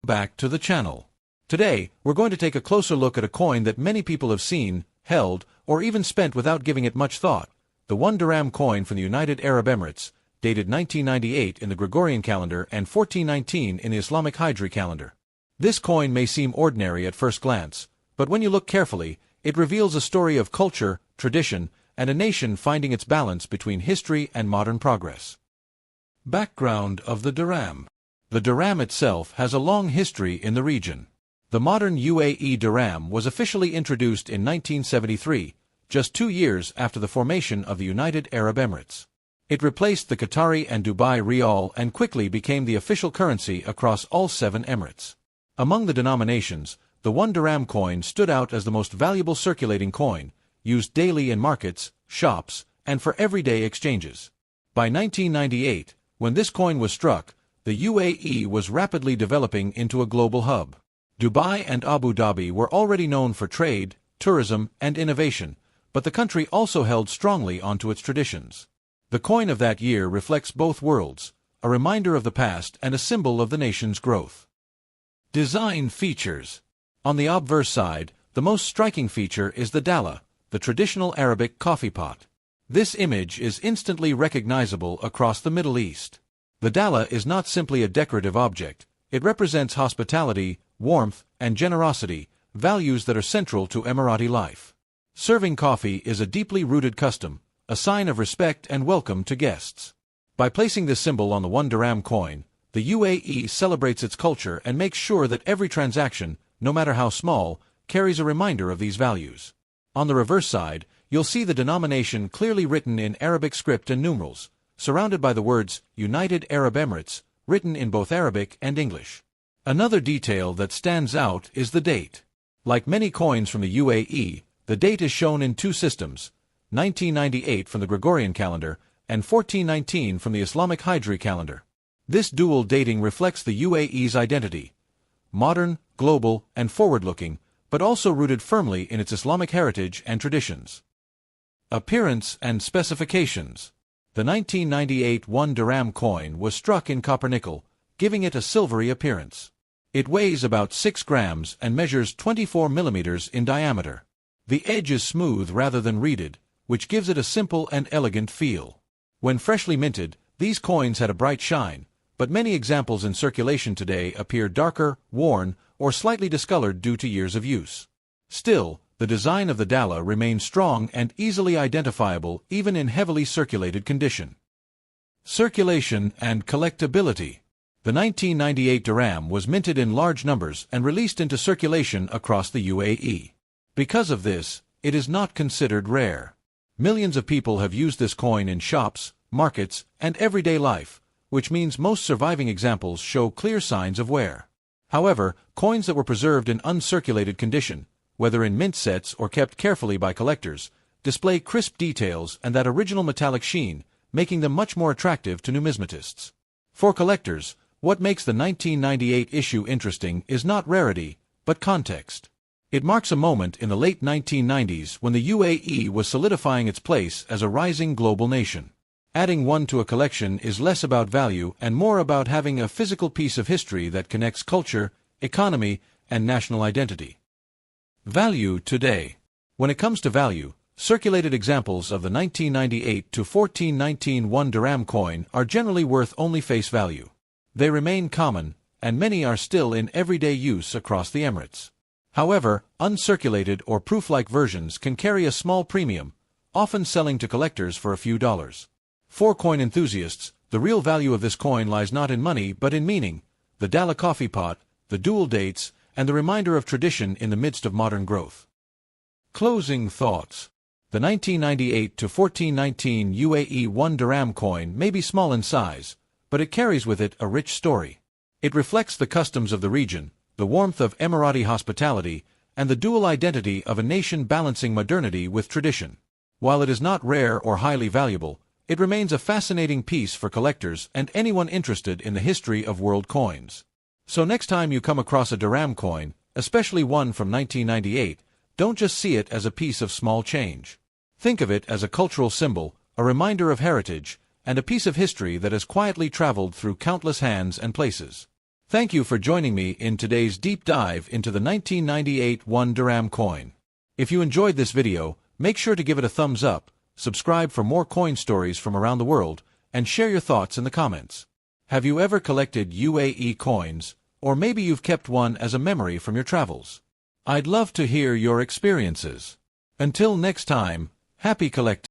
Back to the channel. Today, we're going to take a closer look at a coin that many people have seen, held, or even spent without giving it much thought. The 1 dirham coin from the United Arab Emirates, dated 1998 in the Gregorian calendar and 1419 in the Islamic Hijri calendar. This coin may seem ordinary at first glance, but when you look carefully, it reveals a story of culture, tradition, and a nation finding its balance between history and modern progress. Background of the dirham. The dirham itself has a long history in the region. The modern UAE dirham was officially introduced in 1973, just 2 years after the formation of the United Arab Emirates. It replaced the Qatari and Dubai rial and quickly became the official currency across all 7 emirates. Among the denominations, the 1 dirham coin stood out as the most valuable circulating coin, used daily in markets, shops, and for everyday exchanges. By 1998, when this coin was struck, the UAE was rapidly developing into a global hub. Dubai and Abu Dhabi were already known for trade, tourism, and innovation, but the country also held strongly onto its traditions. The coin of that year reflects both worlds, a reminder of the past and a symbol of the nation's growth. Design features. On the obverse side, the most striking feature is the dala, the traditional Arabic coffee pot. This image is instantly recognizable across the Middle East. The dala is not simply a decorative object, it represents hospitality, warmth, and generosity, values that are central to Emirati life. Serving coffee is a deeply rooted custom, a sign of respect and welcome to guests. By placing this symbol on the 1 dirham coin, the UAE celebrates its culture and makes sure that every transaction, no matter how small, carries a reminder of these values. On the reverse side, you'll see the denomination clearly written in Arabic script and numerals, surrounded by the words United Arab Emirates, written in both Arabic and English. Another detail that stands out is the date. Like many coins from the UAE, the date is shown in 2 systems, 1998 from the Gregorian calendar and 1419 from the Islamic Hijri calendar. This dual dating reflects the UAE's identity, modern, global, and forward-looking, but also rooted firmly in its Islamic heritage and traditions. Appearance and specifications. The 1998 1 dirham coin was struck in copper nickel, giving it a silvery appearance. It weighs about 6 grams and measures 24 millimeters in diameter. The edge is smooth rather than reeded, which gives it a simple and elegant feel. When freshly minted, these coins had a bright shine, but many examples in circulation today appear darker, worn, or slightly discolored due to years of use. Still, the design of the dala remains strong and easily identifiable even in heavily circulated condition. Circulation and collectability. The 1998 dirham was minted in large numbers and released into circulation across the UAE. Because of this, it is not considered rare. Millions of people have used this coin in shops, markets, and everyday life, which means most surviving examples show clear signs of wear. However, coins that were preserved in uncirculated condition, whether in mint sets or kept carefully by collectors, display crisp details and that original metallic sheen, making them much more attractive to numismatists. For collectors, what makes the 1998 issue interesting is not rarity, but context. It marks a moment in the late 1990s when the UAE was solidifying its place as a rising global nation. Adding one to a collection is less about value and more about having a physical piece of history that connects culture, economy, and national identity. Value today. When it comes to value, circulated examples of the 1998 to 1419 1 dirham coin are generally worth only face value. They remain common, and many are still in everyday use across the Emirates. However, uncirculated or proof-like versions can carry a small premium, often selling to collectors for a few dollars. For coin enthusiasts, the real value of this coin lies not in money but in meaning, the dala coffee pot, the dual dates, and the reminder of tradition in the midst of modern growth. Closing thoughts. The 1998 to 1419 UAE 1 dirham coin may be small in size, but it carries with it a rich story. It reflects the customs of the region, the warmth of Emirati hospitality, and the dual identity of a nation balancing modernity with tradition. While it is not rare or highly valuable, it remains a fascinating piece for collectors and anyone interested in the history of world coins. So next time you come across a dirham coin, especially one from 1998, don't just see it as a piece of small change. Think of it as a cultural symbol, a reminder of heritage, and a piece of history that has quietly traveled through countless hands and places. Thank you for joining me in today's deep dive into the 1998 1 Dirham coin. If you enjoyed this video, make sure to give it a thumbs up, subscribe for more coin stories from around the world, and share your thoughts in the comments. Have you ever collected UAE coins, or maybe you've kept one as a memory from your travels? I'd love to hear your experiences. Until next time, happy collecting.